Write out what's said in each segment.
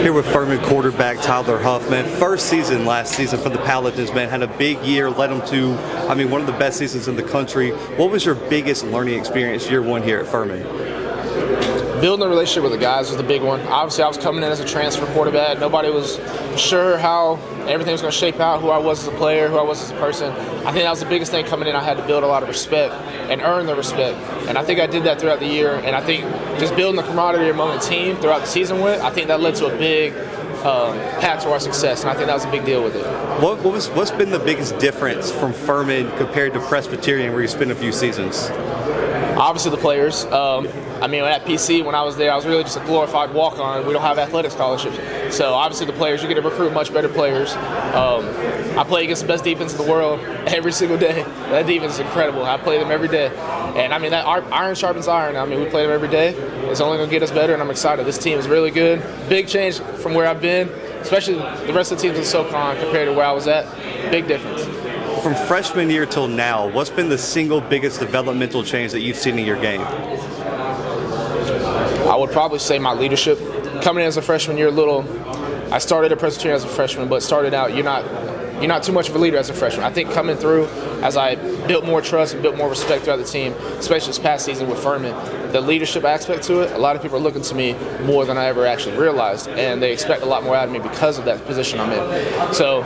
Here with Furman quarterback Tyler Huff, man. First season last season for the Paladins, man. Had a big year, led them to, one of the best seasons in the country. What was your biggest learning experience year one here at Furman? Building a relationship with the guys was the big one. Obviously, I was coming in as a transfer quarterback. Nobody was sure how everything was going to shape out, who I was as a player, who I was as a person. I think that was the biggest thing coming in. I had to build a lot of respect and earn the respect. And I think I did that throughout the year. And I think just building the camaraderie among the team throughout the season I think that led to a big path to our success. And I think that was a big deal with it. What's been the biggest difference from Furman compared to Presbyterian, where you spent a few seasons? Obviously, the players. At PC, when I was there, I was really just a glorified walk-on. We don't have athletic scholarships. So, obviously, the players, you get to recruit much better players. I play against the best defense in the world every single day. That defense is incredible. I play them every day. And, that iron sharpens iron. We play them every day. It's only going to get us better, and I'm excited. This team is really good. Big change from where I've been, especially the rest of the teams in SoCon compared to where I was at. Big difference. From freshman year till now, what's been the single biggest developmental change that you've seen in your game? I would probably say my leadership. Coming in as a freshman year, I started at Presbyterian as a freshman, but started out, you're not too much of a leader as a freshman. I think coming through, as I built more trust and built more respect throughout the team, especially this past season with Furman, the leadership aspect to it, a lot of people are looking to me more than I ever actually realized, and they expect a lot more out of me because of that position I'm in. So,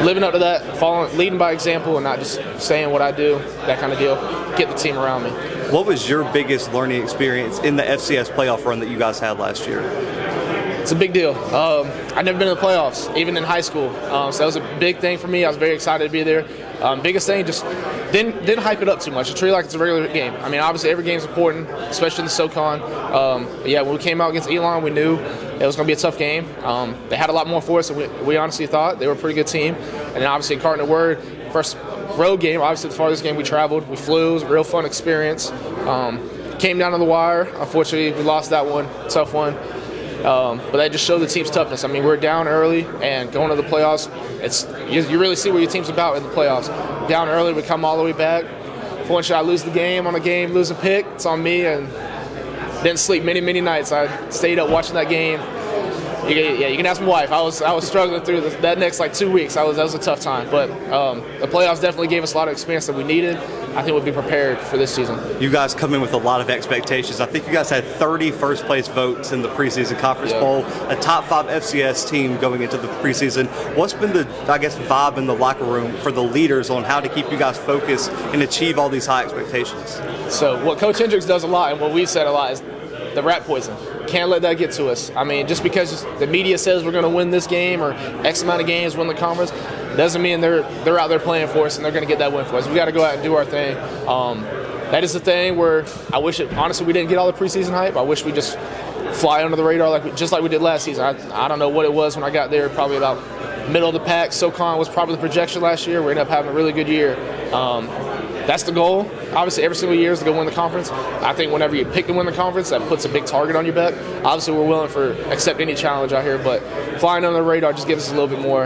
living up to that, leading by example and not just saying what I do, that kind of deal, get the team around me. What was your biggest learning experience in the FCS playoff run that you guys had last year? It's a big deal. I've never been in the playoffs, even in high school. So that was a big thing for me. I was very excited to be there. Biggest thing, just didn't hype it up too much. It's really like it's a regular game. Obviously every game is important, especially in the SoCon. When we came out against Elon, we knew it was going to be a tough game. They had a lot more for us than we honestly thought. They were a pretty good team. And then obviously Cardinal Word, first road game, obviously the farthest game we traveled. We flew. It was a real fun experience. Came down to the wire. Unfortunately, we lost that one. Tough one. But that just showed the team's toughness. We're down early, and going to the playoffs, you really see what your team's about in the playoffs. Down early, we come all the way back. Fortunately, I lose the game on a game, lose a pick. It's on me, and didn't sleep many, many nights. I stayed up watching that game. You can ask my wife. I was struggling through that next 2 weeks. That was a tough time. But the playoffs definitely gave us a lot of experience that we needed. I think we'll be prepared for this season. You guys come in with a lot of expectations. I think you guys had 30 first-place votes in the preseason conference bowl, a top 5 FCS team going into the preseason. What's been the, vibe in the locker room for the leaders on how to keep you guys focused and achieve all these high expectations? So what Coach Hendricks does a lot, and what we've said a lot, is the rat poison. Can't let that get to us. Just because the media says we're going to win this game or X amount of games, win the conference, doesn't mean they're out there playing for us and they're going to get that win for us. We got to go out and do our thing. That is the thing where I wish honestly we didn't get all the preseason hype. I wish we just fly under the radar just like we did last season. I don't know what it was when I got there, probably about middle of the pack. SoCon was probably the projection last year. We ended up having a really good year. That's the goal. Obviously, every single year is to go win the conference. I think whenever you pick to win the conference, that puts a big target on your back. Obviously, we're willing to accept any challenge out here, but flying under the radar just gives us a little bit more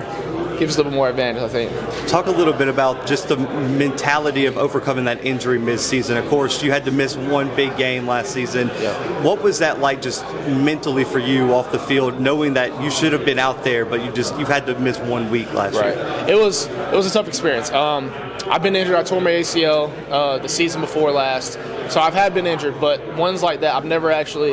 advantage, I think. Talk a little bit about just the mentality of overcoming that injury mid-season. Of course, you had to miss one big game last season. Yeah. What was that like just mentally for you off the field, knowing that you should have been out there, but you've had to miss 1 week last year? It was a tough experience. I've been injured. I tore my ACL the season before last. So I've been injured, but ones like that, I've never actually,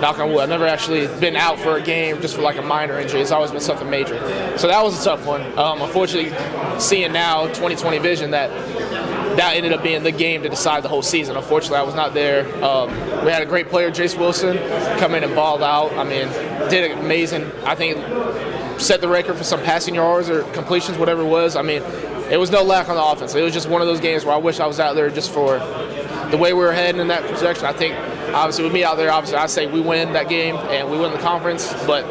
knock on wood, I've never actually been out for a game just for a minor injury. It's always been something major. So that was a tough one. Unfortunately, seeing now, 2020 vision, that ended up being the game to decide the whole season. Unfortunately, I was not there. We had a great player, Jace Wilson, come in and balled out. Did amazing. I think set the record for some passing yards or completions, whatever it was. It was no lack on the offense. It was just one of those games where I wish I was out there just for the way we were heading in that projection. I think, obviously, with me out there, I say we win that game and we win the conference. But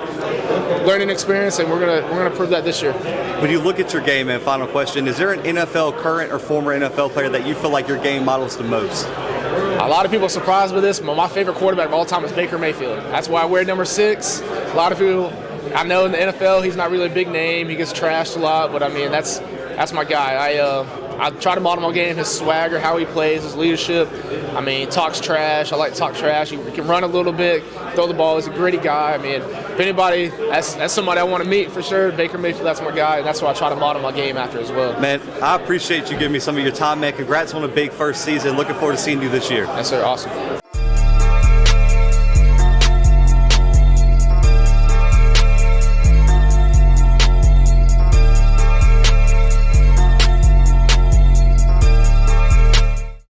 learning experience, and we're gonna prove that this year. When you look at your game, and final question, is there an NFL current or former NFL player that you feel like your game models the most? A lot of people are surprised with this, but my favorite quarterback of all time is Baker Mayfield. That's why I wear number 6. A lot of people, I know in the NFL, he's not really a big name. He gets trashed a lot, but that's my guy. I try to model my game, his swagger, how he plays, his leadership. I mean, talks trash. I like to talk trash. He can run a little bit, throw the ball. He's a gritty guy. I mean, if anybody, that's somebody I want to meet for sure. Baker Mayfield, that's my guy, and that's what I try to model my game after as well. Man, I appreciate you giving me some of your time, man. Congrats on a big first season. Looking forward to seeing you this year. Yes, sir. Awesome.